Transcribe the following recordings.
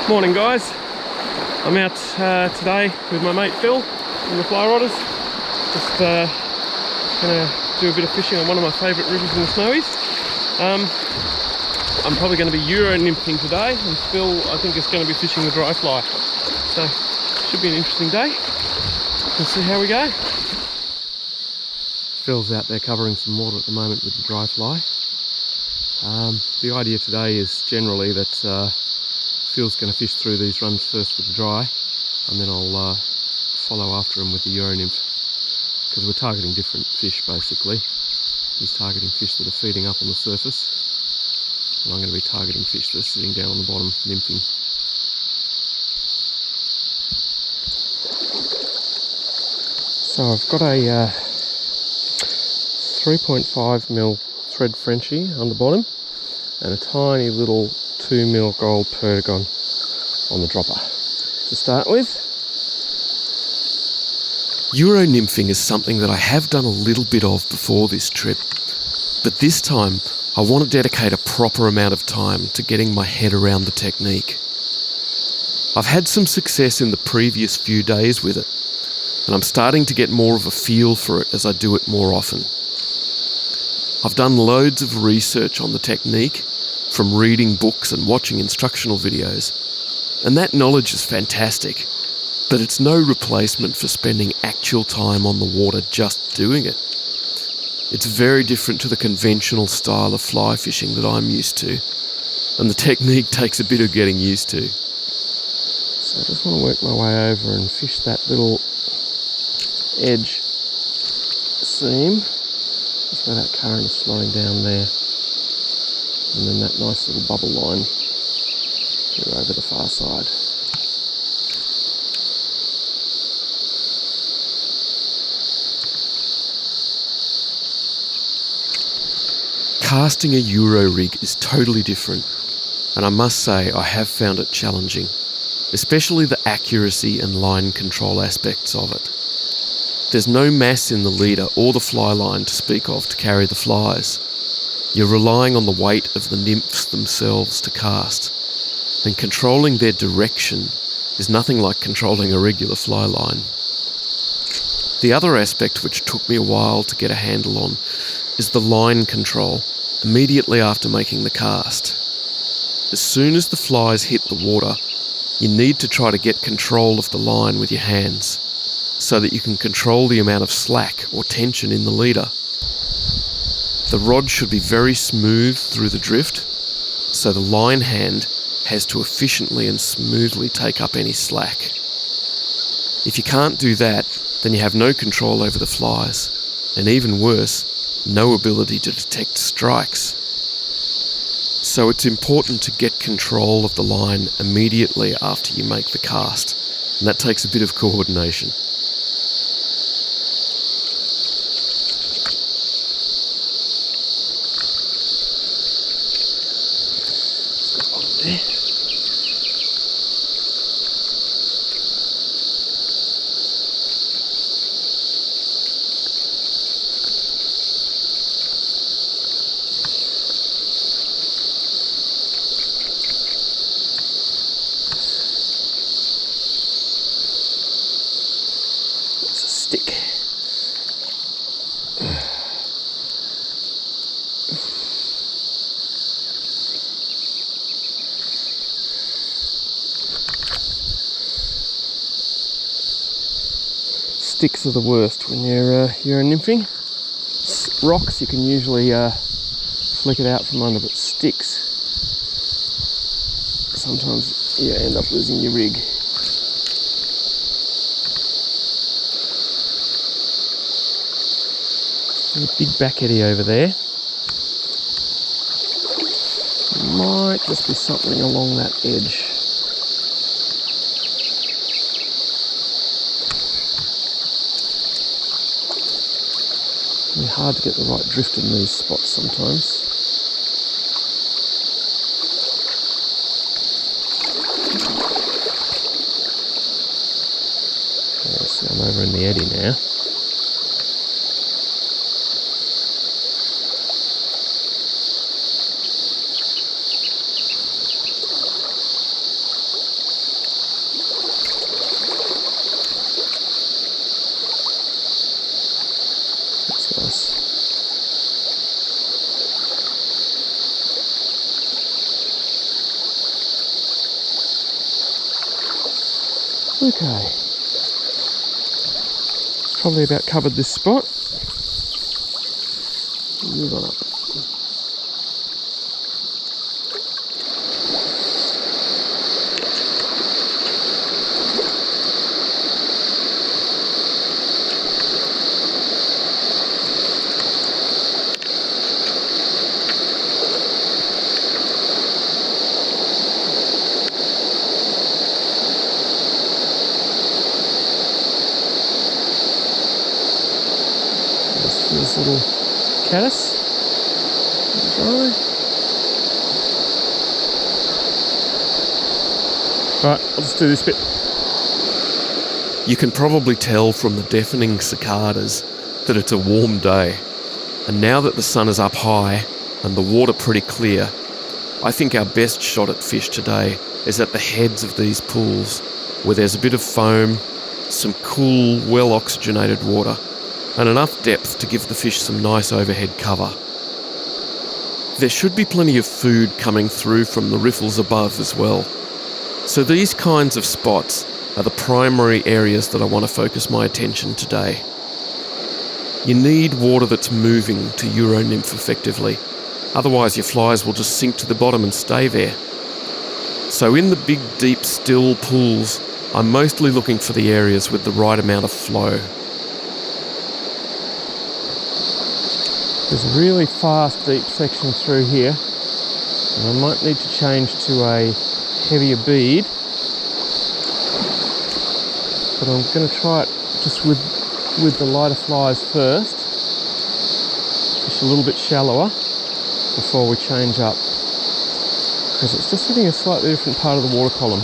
Morning guys, I'm out today with my mate Phil from the Flyrodders. Just gonna do a bit of fishing on one of my favourite rivers in the Snowies. I'm probably going to be Euro Nymphing today, and Phil I think is going to be fishing the dry fly. So should be an interesting day. We'll see how we go. Phil's out there covering some water at the moment with the dry fly. The idea today is generally that Phil's going to fish through these runs first with the dry, and then I'll follow after him with the Euro Nymph, because we're targeting different fish basically. He's targeting fish that are feeding up on the surface, and I'm going to be targeting fish that are sitting down on the bottom, nymphing. So I've got a 3.5mm thread Frenchie on the bottom, and a tiny little 2mm gold perdigon on the dropper to start with. Euro nymphing is something that I have done a little bit of before this trip, but this time I want to dedicate a proper amount of time to getting my head around the technique. I've had some success in the previous few days with it, and I'm starting to get more of a feel for it as I do it more often. I've done loads of research on the technique, from reading books and watching instructional videos, and that knowledge is fantastic, but it's no replacement for spending actual time on the water just doing it. It's very different to the conventional style of fly fishing that I'm used to, and the technique takes a bit of getting used to. So I just want to work my way over and fish that little edge seam, just where that current is flowing down there, and then that nice little bubble line here over the far side. Casting a Euro rig is totally different, and I must say I have found it challenging, especially the accuracy and line control aspects of it. There's no mass in the leader or the fly line to speak of to carry the flies. You're relying on the weight of the nymphs themselves to cast, and controlling their direction is nothing like controlling a regular fly line. The other aspect which took me a while to get a handle on is the line control immediately after making the cast. As soon as the flies hit the water, you need to try to get control of the line with your hands, so that you can control the amount of slack or tension in the leader. The rod should be very smooth through the drift, so the line hand has to efficiently and smoothly take up any slack. If you can't do that, then you have no control over the flies, and even worse, no ability to detect strikes. So it's important to get control of the line immediately after you make the cast, and that takes a bit of coordination. It's a stick. Sticks are the worst when you're nymphing. Rocks you can usually flick it out from under, but sticks, sometimes you end up losing your rig. A big back eddy over there. Might just be something along that edge. It's hard to get the right drift in these spots sometimes. See, I'm over in the eddy now. Okay. Probably about covered this spot. Move on up. This little caddis. Right, I'll just do this bit. You can probably tell from the deafening cicadas that it's a warm day. And now that the sun is up high and the water pretty clear, I think our best shot at fish today is at the heads of these pools, where there's a bit of foam, some cool, well-oxygenated water, and enough depth to give the fish some nice overhead cover. There should be plenty of food coming through from the riffles above as well. So these kinds of spots are the primary areas that I want to focus my attention today. You need water that's moving to Euro nymph effectively, otherwise your flies will just sink to the bottom and stay there. So in the big, deep, still pools, I'm mostly looking for the areas with the right amount of flow. There's a really fast, deep section through here, and I might need to change to a heavier bead, but I'm going to try it just with the lighter flies first, fish a little bit shallower before we change up, because it's just hitting a slightly different part of the water column.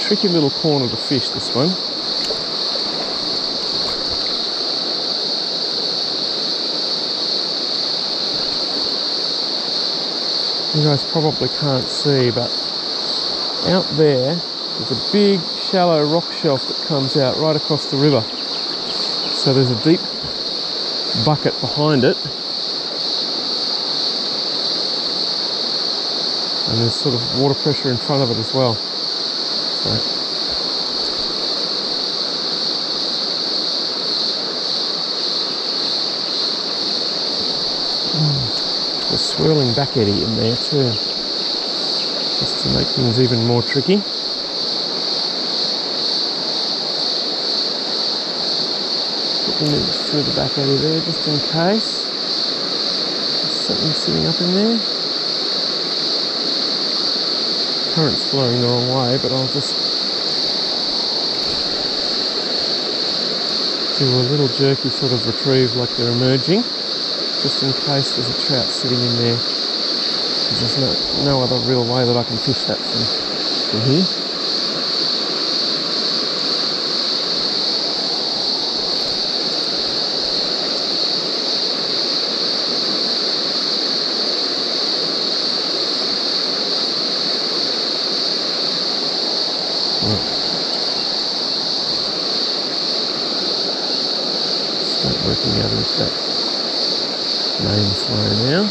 Tricky little corner to fish, this one. You guys probably can't see, but out there there's a big shallow rock shelf that comes out right across the river. So there's a deep bucket behind it, and there's sort of water pressure in front of it as well. So there's swirling back eddy in there too, just to make things even more tricky. Put the nymphs through the back eddy there just in case there's something sitting up in there. Current's flowing the wrong way, but I'll just do a little jerky sort of retrieve like they're emerging, just in case there's a trout sitting in there, because there's no other real way that I can fish that from here. Start working out into that main flow now.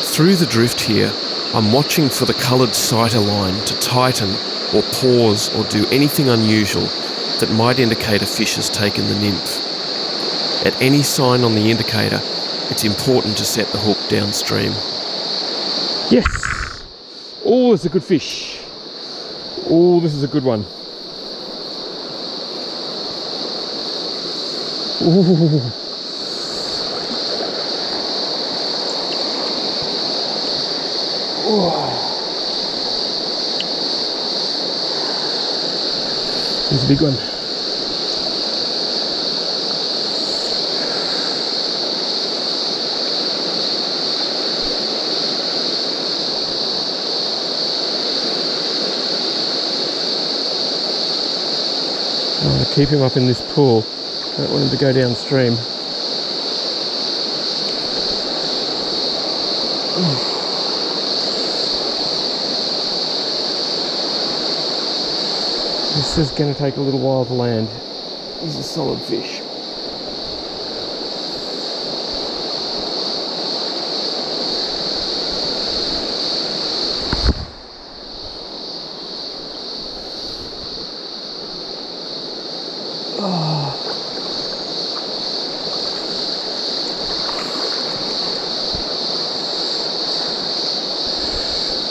Through the drift here, I'm watching for the coloured sighter line to tighten or pause or do anything unusual that might indicate a fish has taken the nymph. At any sign on the indicator, it's important to set the hook downstream. Yes! Oh, it's a good fish. Oh, this is a good one. Ooh. Here's a big one. I want to keep him up in this pool. I don't want him to go downstream. This is going to take a little while to land. He's a solid fish.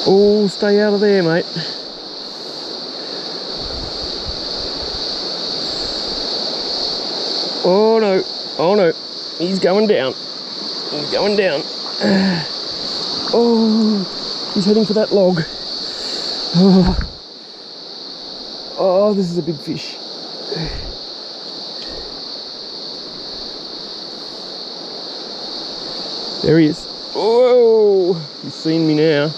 Oh, stay out of there, mate. Oh no, oh no, he's going down. He's going down. Oh, he's heading for that log. Oh, this is a big fish. There he is. Whoa, he's seen me now.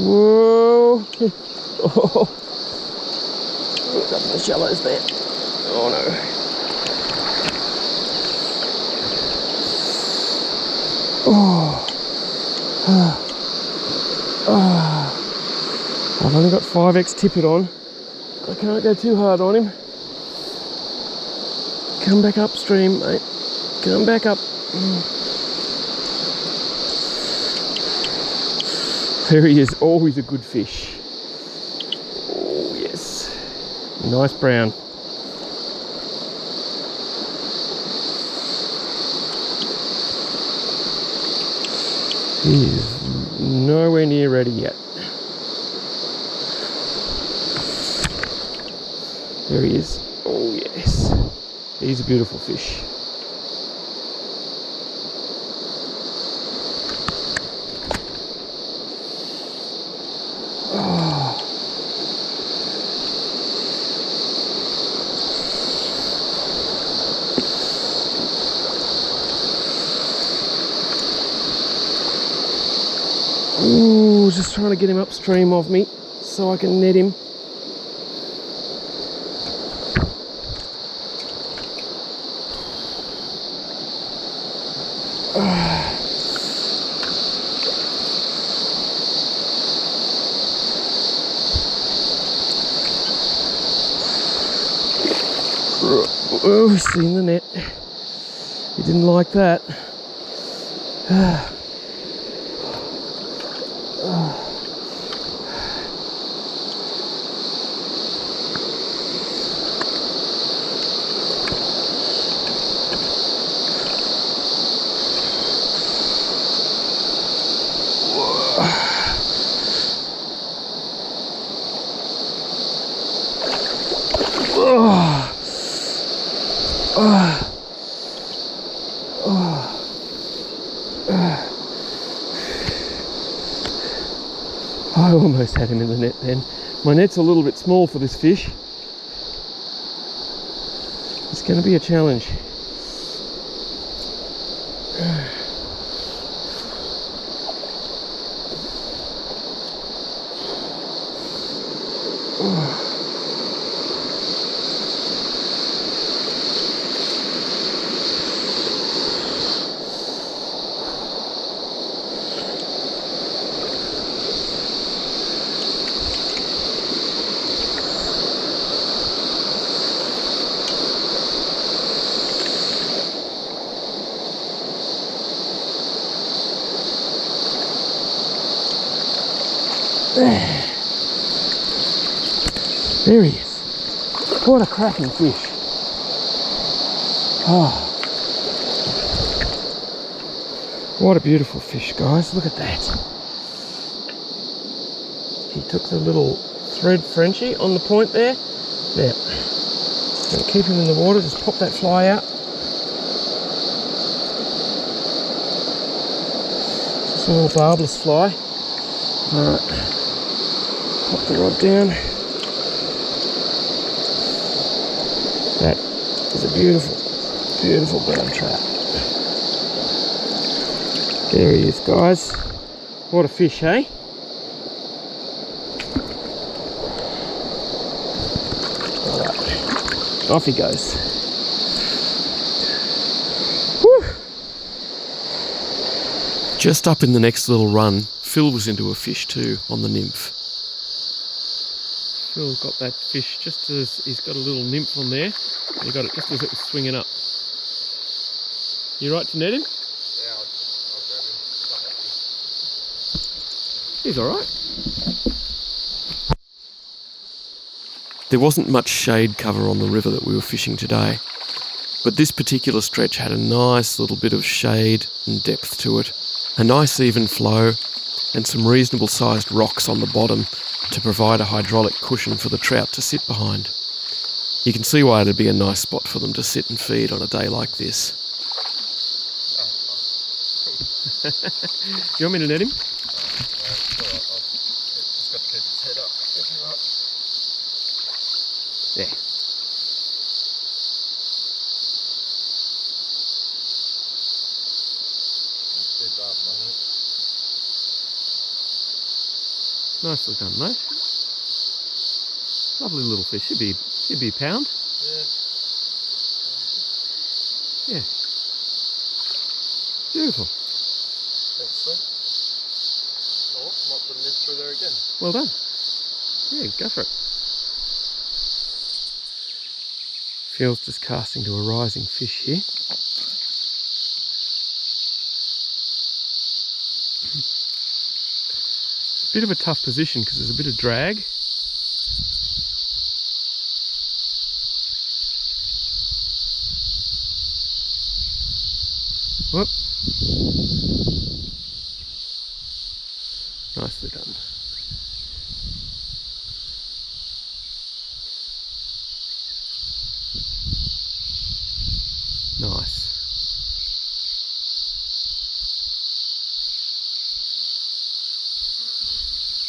Whoa! Oh, look up in the shallows there. Oh no! Oh! I've only got 5x tippet on. I can't go too hard on him. Come back upstream, mate. Come back up. There he is. Always a good fish. Oh, yes. Nice brown. He is nowhere near ready yet. There he is. Oh, yes. He's a beautiful fish. Ooh, just trying to get him upstream of me so I can net him. Oh, he's seen the net. He didn't like that. I almost had him in the net then. My net's a little bit small for this fish. It's going to be a challenge. There he is. What a cracking fish. Oh, what a beautiful fish, guys. Look at that. He took the little thread Frenchie on the point there. Now, going to keep him in the water. Just pop that fly out. Just a little barbless fly. Alright. Pop the rod down. That is a beautiful, beautiful brown trout. There he is, guys. What a fish, hey? Off he goes. Whew. Just up in the next little run, Phil was into a fish too on the nymph. Phil got that fish just as he's got a little nymph on there. He got it just as it was swinging up. You right to net him? Yeah, I'll grab him. He's alright. There wasn't much shade cover on the river that we were fishing today, but this particular stretch had a nice little bit of shade and depth to it, a nice even flow, and some reasonable sized rocks on the bottom to provide a hydraulic cushion for the trout to sit behind. You can see why it'd be a nice spot for them to sit and feed on a day like this. You want me to net him? Just got to keep his head up. Yeah. Nicely done, mate. Lovely little fish. Should be a pound. Yeah. Yeah. Beautiful. Thanks, sir. Oh, might put an inch through there again. Well done. Yeah, go for it. Phil's just casting to a rising fish here. Bit of a tough position because there's a bit of drag. Whoop. Nicely done. Nice.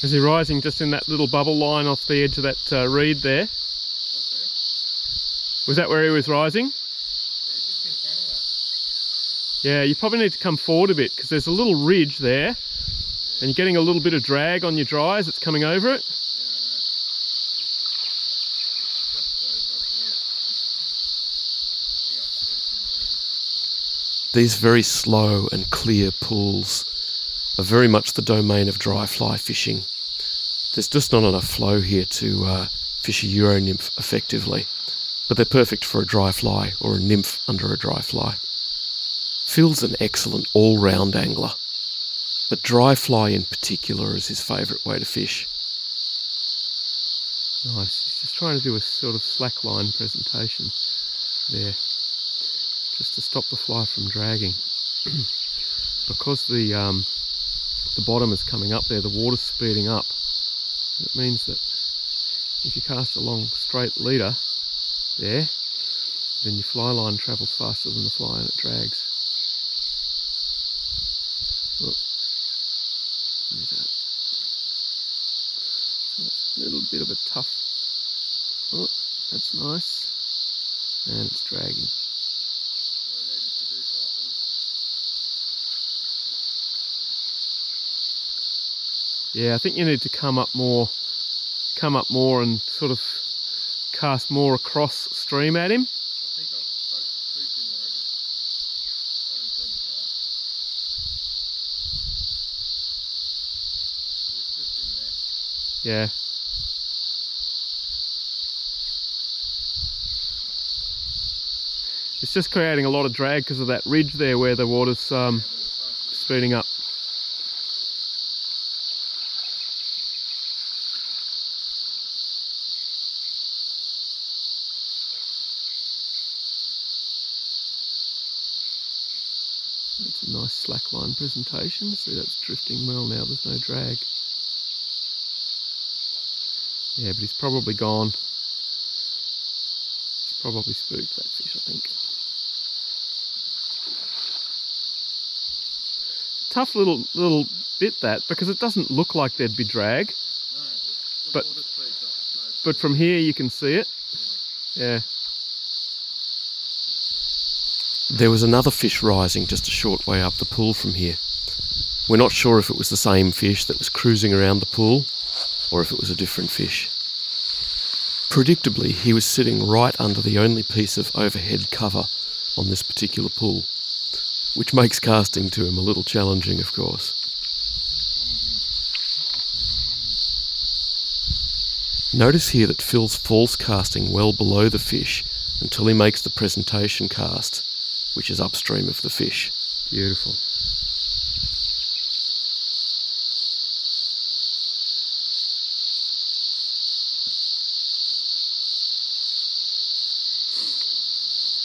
Is he rising just in that little bubble line off the edge of that reed there? Was that where he was rising? Yeah, just in front of that. Yeah, you probably need to come forward a bit because there's a little ridge there and you're getting a little bit of drag on your dry as it's coming over it. These very slow and clear pools are very much the domain of dry fly fishing. There's just not enough flow here to fish a Euro nymph effectively, but they're perfect for a dry fly or a nymph under a dry fly. Phil's an excellent all-round angler, but dry fly in particular is his favourite way to fish. Nice, he's just trying to do a sort of slackline presentation there, just to stop the fly from dragging. Because the bottom is coming up there, the water's speeding up. It means that if you cast a long straight leader there, then your fly line travels faster than the fly and it drags. Oh, there's that. So it's a little bit of a tough. Oh, that's nice. And it's dragging. Yeah, I think you need to come up more and sort of cast more across stream at him. I think I've spooked him already. Yeah. It's just creating a lot of drag because of that ridge there where the water's speeding up. That's a nice slackline presentation. See, that's drifting well now, there's no drag. Yeah, but he's probably gone. He's probably spooked that fish, I think. Tough little bit that, because it doesn't look like there'd be drag. No, But from here you can see it. Yeah. There was another fish rising just a short way up the pool from here. We're not sure if it was the same fish that was cruising around the pool or if it was a different fish. Predictably, he was sitting right under the only piece of overhead cover on this particular pool, which makes casting to him a little challenging, of course. Notice here that Phil's false casting well below the fish until he makes the presentation cast, which is upstream of the fish. Beautiful.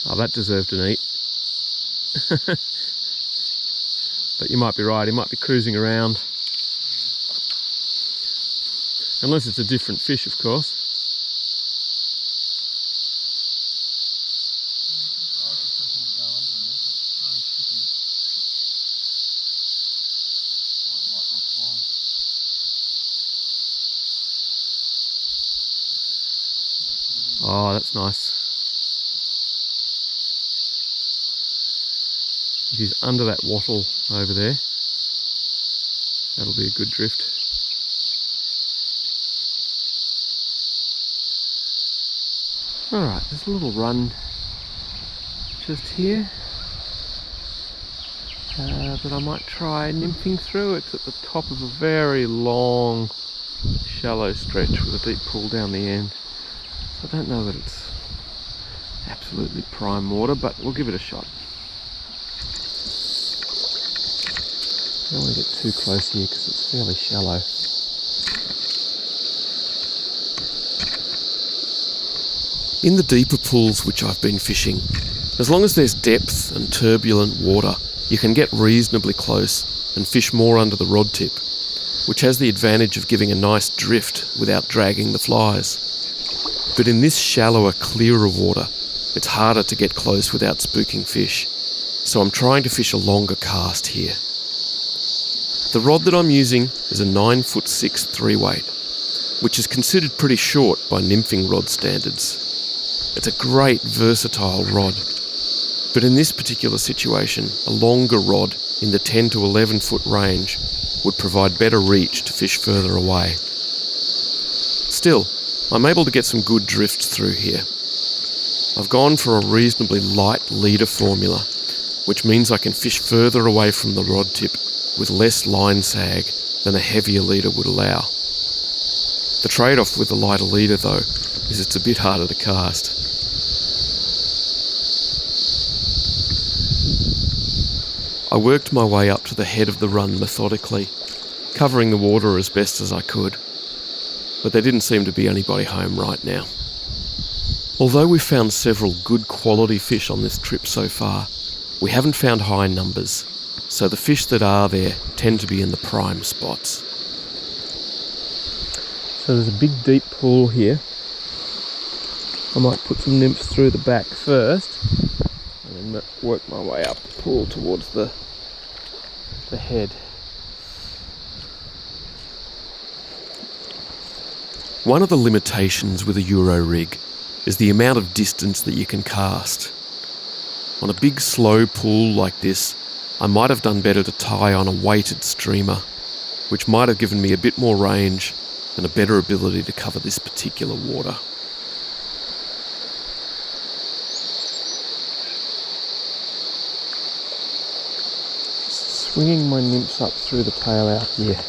Oh, that deserved an eat. But you might be right, he might be cruising around. Unless it's a different fish, of course. Oh, that's nice. If he's under that wattle over there, that'll be a good drift. Alright, there's a little run just here that I might try nymphing through. It's at the top of a very long, shallow stretch with a deep pool down the end. So I don't know that it's absolutely prime water, but we'll give it a shot. I don't want to get too close here because it's fairly shallow. In the deeper pools which I've been fishing, as long as there's depth and turbulent water, you can get reasonably close and fish more under the rod tip, which has the advantage of giving a nice drift without dragging the flies. But in this shallower, clearer water, it's harder to get close without spooking fish, so I'm trying to fish a longer cast here. The rod that I'm using is a 9'6" 3-weight, which is considered pretty short by nymphing rod standards. It's a great versatile rod, but in this particular situation, a longer rod in the 10 to 11 foot range would provide better reach to fish further away. Still, I'm able to get some good drift through here. I've gone for a reasonably light leader formula, which means I can fish further away from the rod tip with less line sag than a heavier leader would allow. The trade-off with the lighter leader, though, is it's a bit harder to cast. I worked my way up to the head of the run methodically, covering the water as best as I could, but there didn't seem to be anybody home right now. Although we've found several good quality fish on this trip so far, we haven't found high numbers, so the fish that are there tend to be in the prime spots. So there's a big deep pool here. I might put some nymphs through the back first and then work my way up the pool towards the head. One of the limitations with a Euro rig is the amount of distance that you can cast. On a big slow pool like this, I might have done better to tie on a weighted streamer, which might have given me a bit more range and a better ability to cover this particular water. Swinging my nymphs up through the tail out here.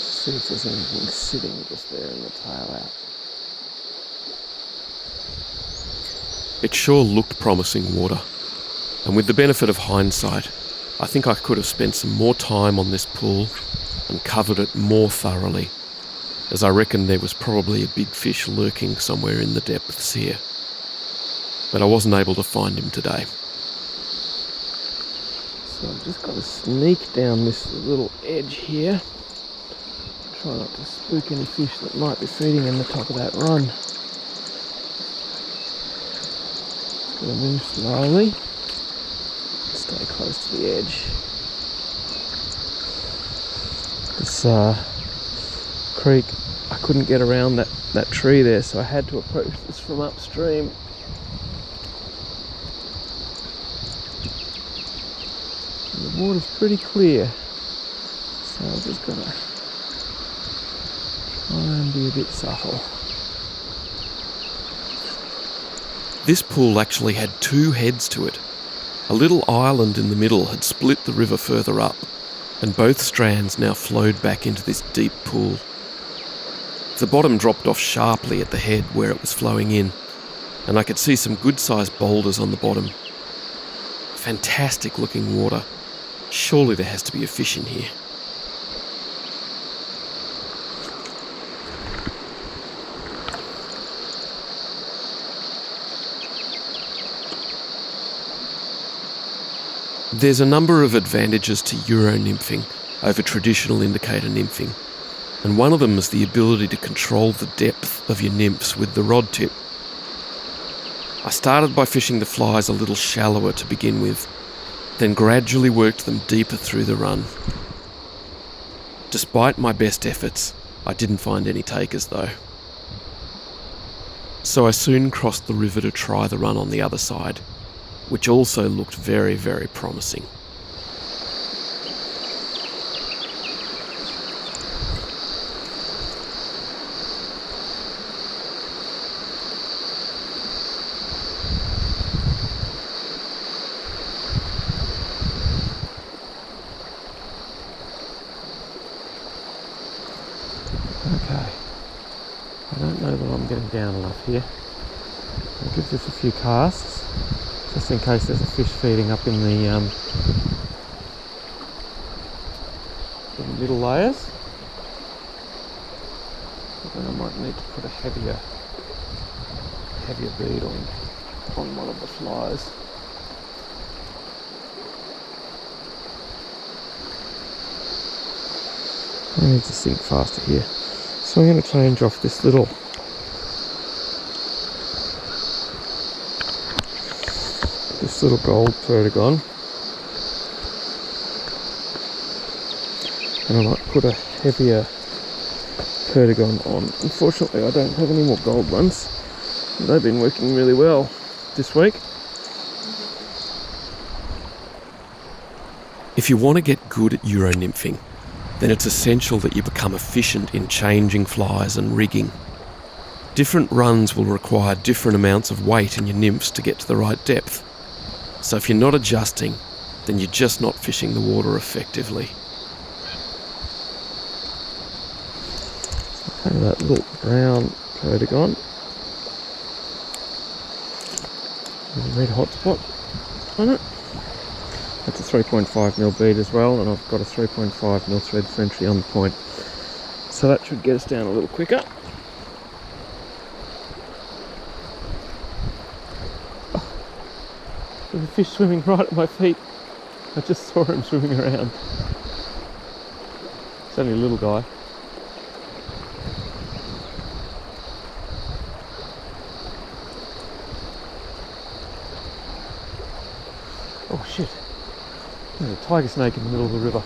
See if there's anything sitting just there in the tail out. It sure looked promising water, and with the benefit of hindsight, I think I could have spent some more time on this pool and covered it more thoroughly, as I reckon there was probably a big fish lurking somewhere in the depths here. But I wasn't able to find him today. So I've just got to sneak down this little edge here. Try not to spook any fish that might be feeding in the top of that run. Just got to move slowly. Stay close to the edge. This creek, I couldn't get around that tree there, so I had to approach this from upstream. And the water's pretty clear, so I've just got to Try and be a bit subtle. This pool actually had two heads to it. A little island in the middle had split the river further up, and both strands now flowed back into this deep pool. The bottom dropped off sharply at the head where it was flowing in, and I could see some good-sized boulders on the bottom. Fantastic looking water. Surely there has to be a fish in here. There's a number of advantages to Euro nymphing over traditional indicator nymphing, and one of them is the ability to control the depth of your nymphs with the rod tip. I started by fishing the flies a little shallower to begin with, then gradually worked them deeper through the run. Despite my best efforts, I didn't find any takers though. So I soon crossed the river to try the run on the other side, which also looked very, very promising. Okay, I don't know that I'm getting down enough here. I'll give this a few casts, just in case there's a fish feeding up in the middle layers. But then I might need to put a heavier bead on one of the flies. I need to sink faster here. So I'm going to change off this little gold perdigon, and I might put a heavier perdigon on. Unfortunately I don't have any more gold ones. They've been working really well this week. If you want to get good at Euro nymphing, then it's essential that you become efficient in changing flies and rigging. Different runs will require different amounts of weight in your nymphs to get to the right depth. So if you're not adjusting, then you're just not fishing the water effectively. Okay, that little brown perdigon with a red hotspot on it. That's a 3.5mm bead as well, and I've got a 3.5mm thread Frenchy on the point. So that should get us down a little quicker. There's a fish swimming right at my feet. I just saw him swimming around. It's only a little guy. Oh shit. There's a tiger snake in the middle of the river.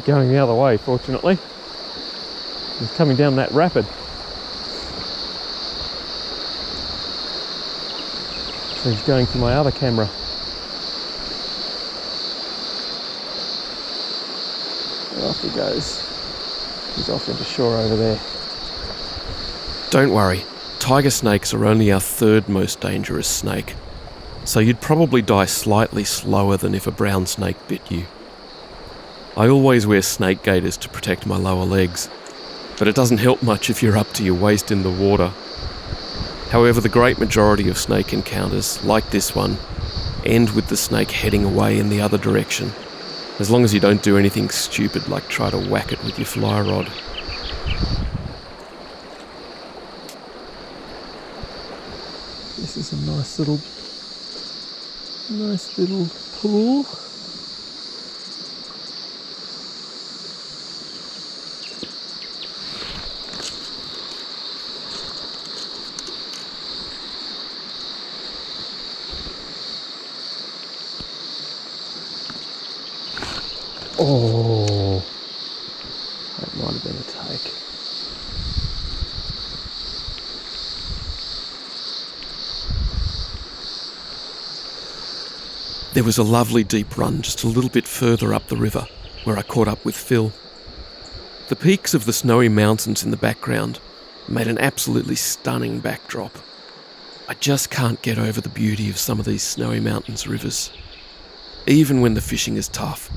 Going the other way, fortunately. He's coming down that rapid. So he's going for my other camera. And off he goes. He's off into shore over there. Don't worry, tiger snakes are only our third most dangerous snake, so you'd probably die slightly slower than if a brown snake bit you. I always wear snake gaiters to protect my lower legs, but it doesn't help much if you're up to your waist in the water. However, the great majority of snake encounters, like this one, end with the snake heading away in the other direction, as long as you don't do anything stupid like try to whack it with your fly rod. This is a nice little pool. Oh, that might have been a take. There was a lovely deep run just a little bit further up the river where I caught up with Phil. The peaks of the snowy mountains in the background made an absolutely stunning backdrop. I just can't get over the beauty of some of these snowy mountains rivers. Even when the fishing is tough,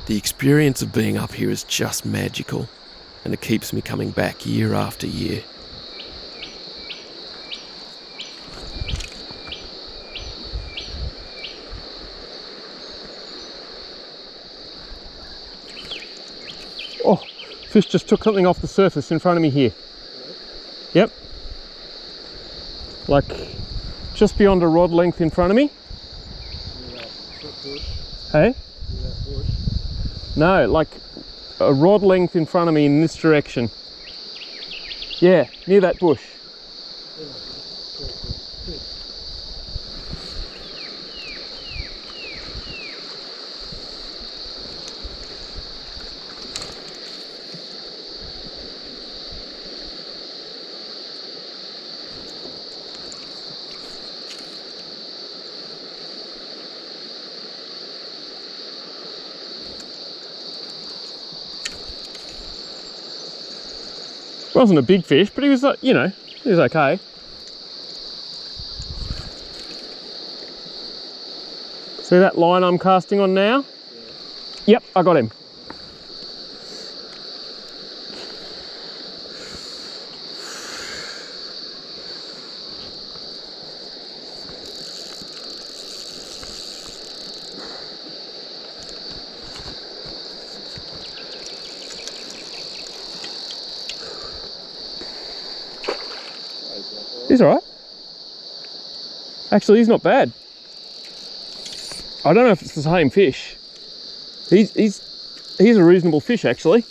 the experience of being up here is just magical, and it keeps me coming back year after year. Oh, fish just took something off the surface in front of me here. Yep. Like just beyond a rod length in front of me. Hey? No, like a rod length in front of me in this direction. Yeah, near that bush. Wasn't a big fish, but he was like, you know, he was okay. See that line I'm casting on now? Yeah. Yep, I got him. He's alright. Actually, he's not bad. I don't know if it's the same fish. He's a reasonable fish, actually.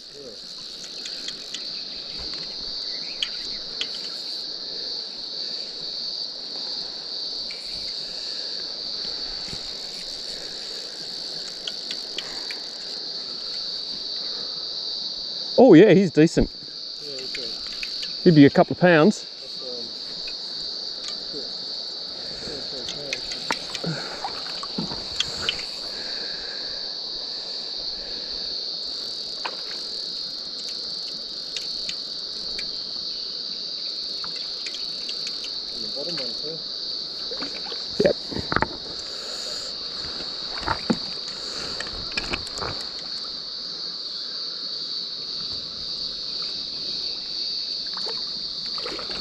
Oh yeah, he's decent. He'd be a couple of pounds. Yep.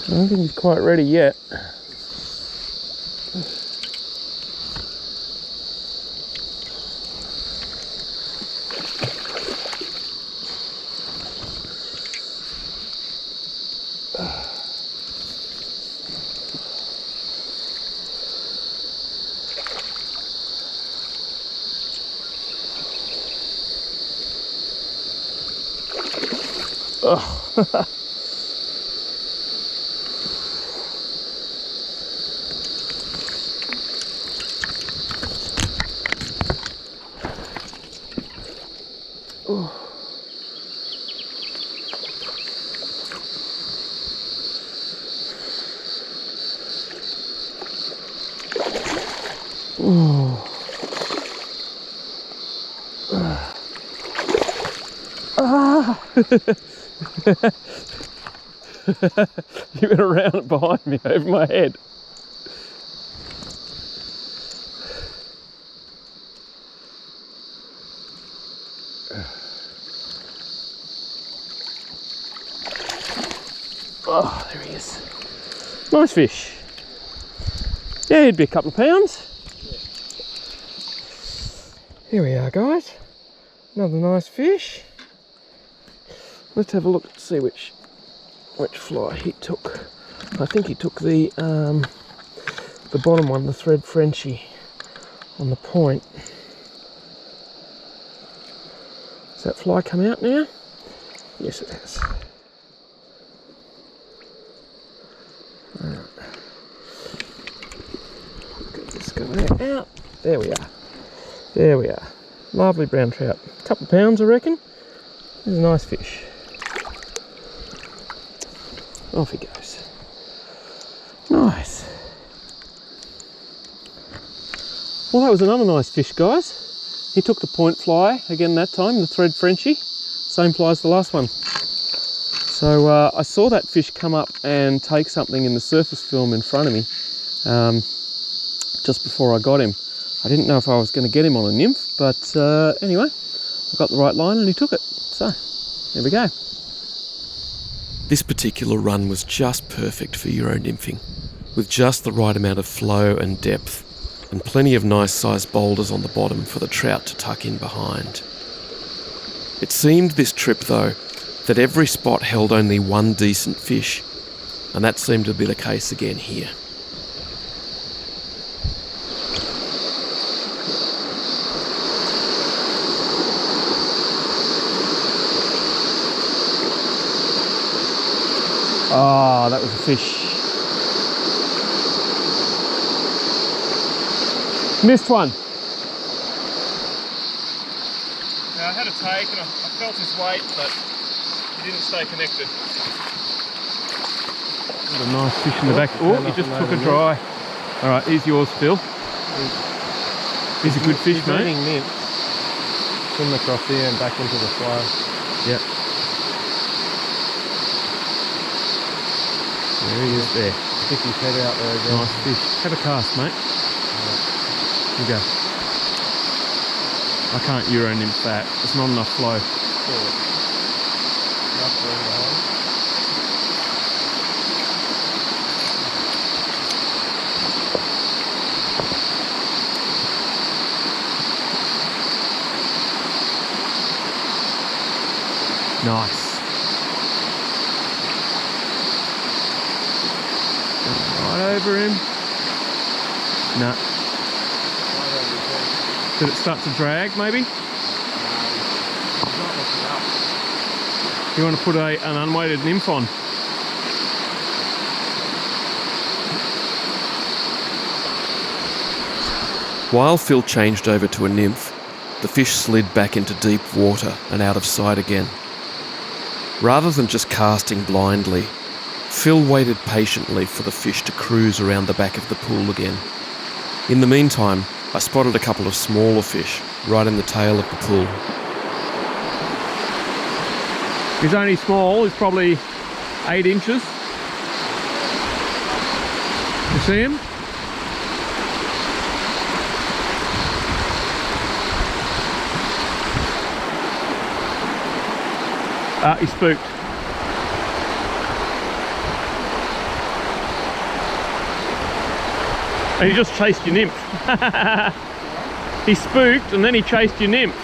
I don't think he's quite ready yet. Oh. Oh. Ah. You went around it behind me, over my head. Oh, there he is. Nice fish. Yeah, he'd be a couple of pounds. Here we are, guys. Another nice fish. Let's have a look and see which fly he took. I think he took the bottom one, the thread Frenchie, on the point. Has that fly come out now? Yes, it has. Right. Get this guy out. There we are. There we are. Lovely brown trout. A couple of pounds, I reckon. This is a nice fish. Off he goes. Nice. Well, that was another nice fish, guys. He took the point fly again that time, the thread Frenchie. Same fly as the last one. So I saw that fish come up and take something in the surface film in front of me just before I got him. I didn't know if I was going to get him on a nymph, but anyway, I got the right line and he took it. So, there we go. This particular run was just perfect for Euro nymphing, with just the right amount of flow and depth, and plenty of nice sized boulders on the bottom for the trout to tuck in behind. It seemed this trip though, that every spot held only one decent fish, and that seemed to be the case again here. Ah, that was a fish. Missed one. I had a take and I felt his weight, but he didn't stay connected. What a nice fish in the back. Oh, he just took a dry. All right, here's yours, Phil. He's a good fish, mate. Eating mint. Swim across here and back into the flow. Yep. There he is there. Stick his head out there again. Nice fish. Have a cast, mate. Here we go. I can't Euro nymph that. There's not enough flow. Nice. Right over him. No. Did it start to drag, maybe? You want to put an unweighted nymph on? While Phil changed over to a nymph, the fish slid back into deep water and out of sight again. Rather than just casting blindly, Phil waited patiently for the fish to cruise around the back of the pool again. In the meantime, I spotted a couple of smaller fish right in the tail of the pool. He's only small, he's probably 8 inches. You see him? He's spooked. And he just chased your nymph. He spooked and then he chased your nymph.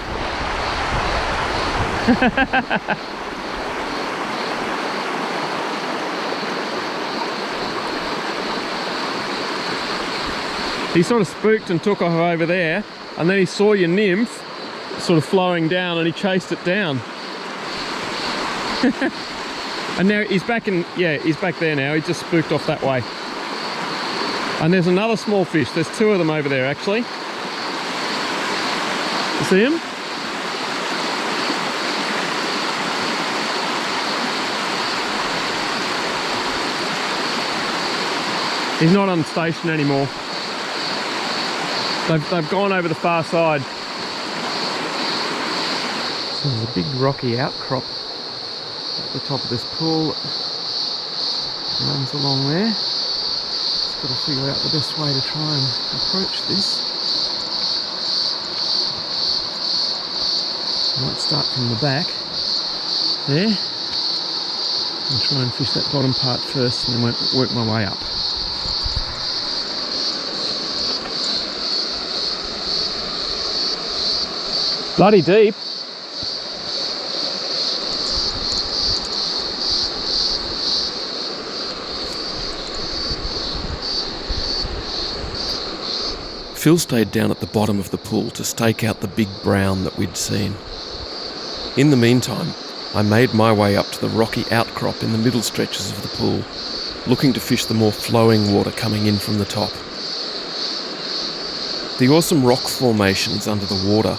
He sort of spooked and took off over there, and then he saw your nymph sort of flowing down and he chased it down. And now he's back in, yeah, he's back there now. He just spooked off that way. And there's another small fish. There's 2 of them over there, actually. You see him? He's not on station anymore. They've gone over the far side. So there's a big rocky outcrop at the top of this pool. It runs along there. Just got to figure out the best way to try and approach this. I might start from the back there and try and fish that bottom part first, and then work my way up. Bloody deep. Phil stayed down at the bottom of the pool to stake out the big brown that we'd seen. In the meantime, I made my way up to the rocky outcrop in the middle stretches of the pool, looking to fish the more flowing water coming in from the top. The awesome rock formations under the water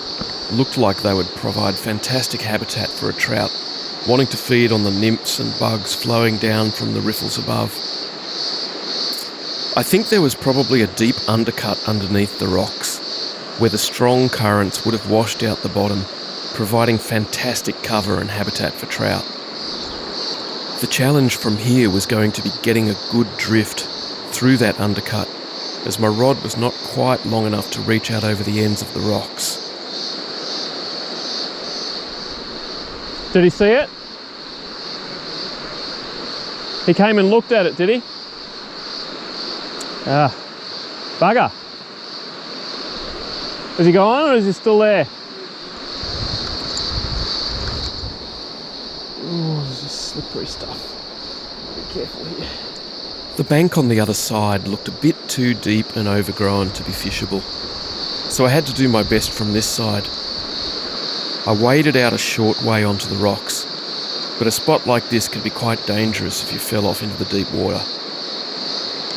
looked like they would provide fantastic habitat for a trout, wanting to feed on the nymphs and bugs flowing down from the riffles above. I think there was probably a deep undercut underneath the rocks, where the strong currents would have washed out the bottom, providing fantastic cover and habitat for trout. The challenge from here was going to be getting a good drift through that undercut, as my rod was not quite long enough to reach out over the ends of the rocks. Did he see it? He came and looked at it, did he? Ah, bugger. Is he gone or is he still there? Oh, there's just slippery stuff. Be careful here. The bank on the other side looked a bit too deep and overgrown to be fishable, so I had to do my best from this side. I waded out a short way onto the rocks, but a spot like this could be quite dangerous if you fell off into the deep water.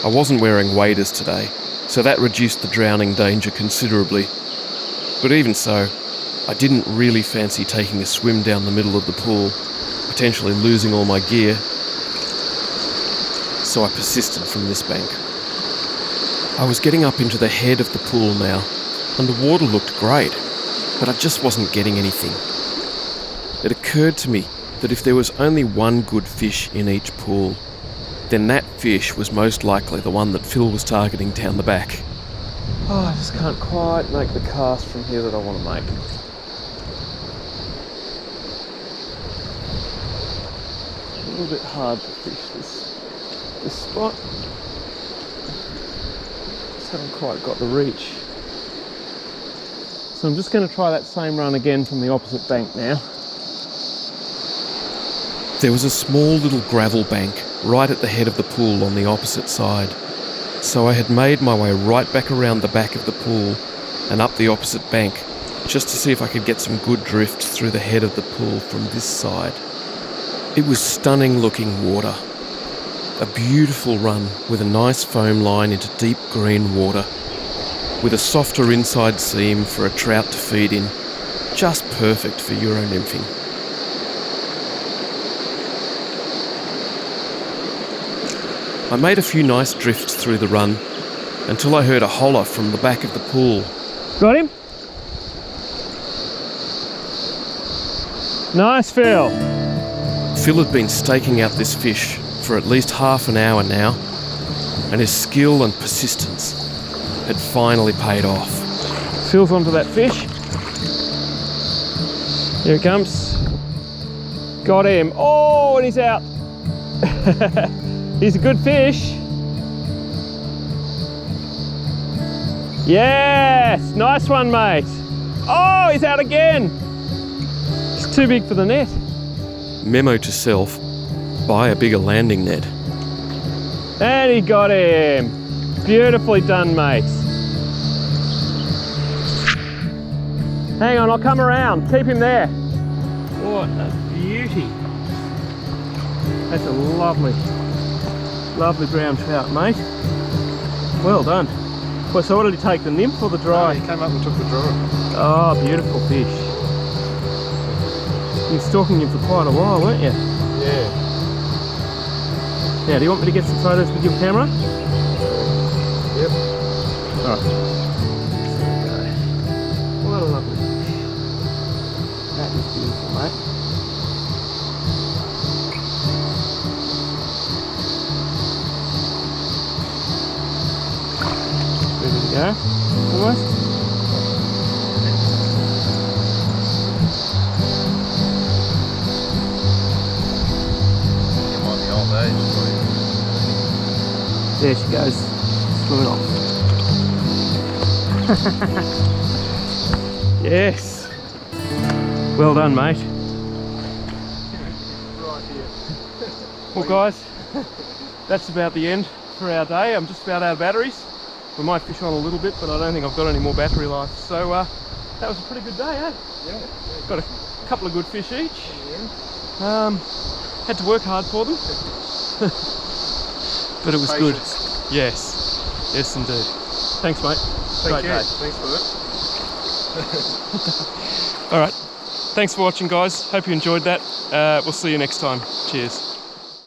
I wasn't wearing waders today, so that reduced the drowning danger considerably. But even so, I didn't really fancy taking a swim down the middle of the pool, potentially losing all my gear, so I persisted from this bank. I was getting up into the head of the pool now, and the water looked great, but I just wasn't getting anything. It occurred to me that if there was only one good fish in each pool, then that fish was most likely the one that Phil was targeting down the back. Oh, I just can't quite make the cast from here that I want to make. A little bit hard to fish this spot. Just haven't quite got the reach. So I'm just going to try that same run again from the opposite bank now. There was a small little gravel bank right at the head of the pool on the opposite side, so I had made my way right back around the back of the pool and up the opposite bank just to see if I could get some good drift through the head of the pool from this side. It was stunning looking water. A beautiful run with a nice foam line into deep green water, with a softer inside seam for a trout to feed in, just perfect for Euro nymphing. I made a few nice drifts through the run until I heard a holler from the back of the pool. Got him? Nice, Phil. Phil had been staking out this fish for at least half an hour now, and his skill and persistence had finally paid off. Phil's onto that fish. Here it comes. Got him. Oh, and he's out. He's a good fish. Yes, nice one, mate. Oh, he's out again. He's too big for the net. Memo to self, buy a bigger landing net. And he got him. Beautifully done, mate. Hang on, I'll come around. Keep him there. What a beauty. That's a lovely brown trout, mate. Well done. Well, so what did he take, the nymph or the dry? He came up and took the dry. Oh, beautiful fish. You were stalking him for quite a while, weren't you? Yeah. Now, do you want me to get some photos with your camera? Yep. Alright. There we go. What a lovely fish. That is beautiful, mate. Ready to go? Almost? It might be old age for you. There she goes. Swim it off. Yes. Well done, mate. Right here. Well, guys, that's about the end for our day. I'm just about out of batteries. We might fish on a little bit, but I don't think I've got any more battery life. So that was a pretty good day, eh? Yeah. Got a couple of good fish each. Had to work hard for them. But it was good. Yes. Yes, indeed. Thanks, mate. Great day. Thanks for that. All right. Thanks for watching, guys. Hope you enjoyed that. We'll see you next time. Cheers.